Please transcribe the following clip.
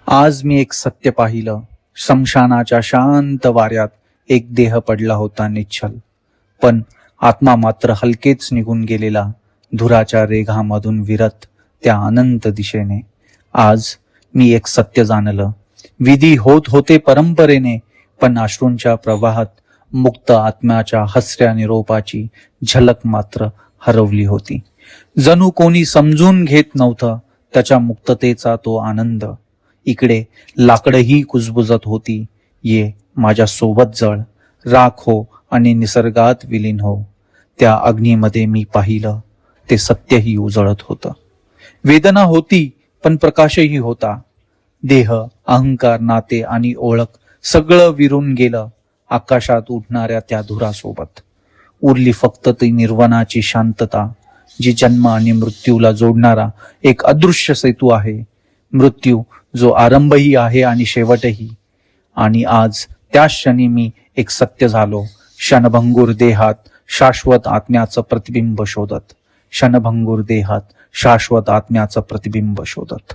आज मी एक सत्य पाहिलं. शमशानाच्या शांत वाऱ्यात एक देह पडला होता निश्चल, पण आत्मा मात्र हलकेच निघून गेलेला, धुराच्या रेघामधून विरत त्या अनंत दिशेने. आज मी एक सत्य जाणलं. विधी होत होते परंपरेने, पण अश्रूंच्या प्रवाहात मुक्त आत्म्याच्या हसऱ्या निरोपाची झलक मात्र हरवली होती. जणू कोणी समजून घेत नव्हतं त्याच्या मुक्ततेचा तो आनंद. इकडे लाकडही कुजबुजत होती. ये माझ्या सोबत जळ, राख हो आणि निसर्गात विलीन हो. त्या अग्नीमध्ये मी पाहिलं ते सत्यही उजळत होतं. वेदना होती पण प्रकाशही होता. देह, अहंकार, नाते आणि ओळख सगळं विरून गेलं आकाशात उडणाऱ्या त्या धुरासोबत. उरली फक्त ती निर्वाणाची शांतता, जी जन्म आणि मृत्यूला जोडणारा एक अदृश्य सेतू आहे. मृत्यू जो आरंभही आहे आणि शेवटही. आणि आज त्याच क्षणी मी एक सत्य झालो, क्षणभंगूर देहात शाश्वत आत्म्याचं प्रतिबिंब शोधत. क्षणभंगूर देहात शाश्वत आत्म्याचं प्रतिबिंब शोधत.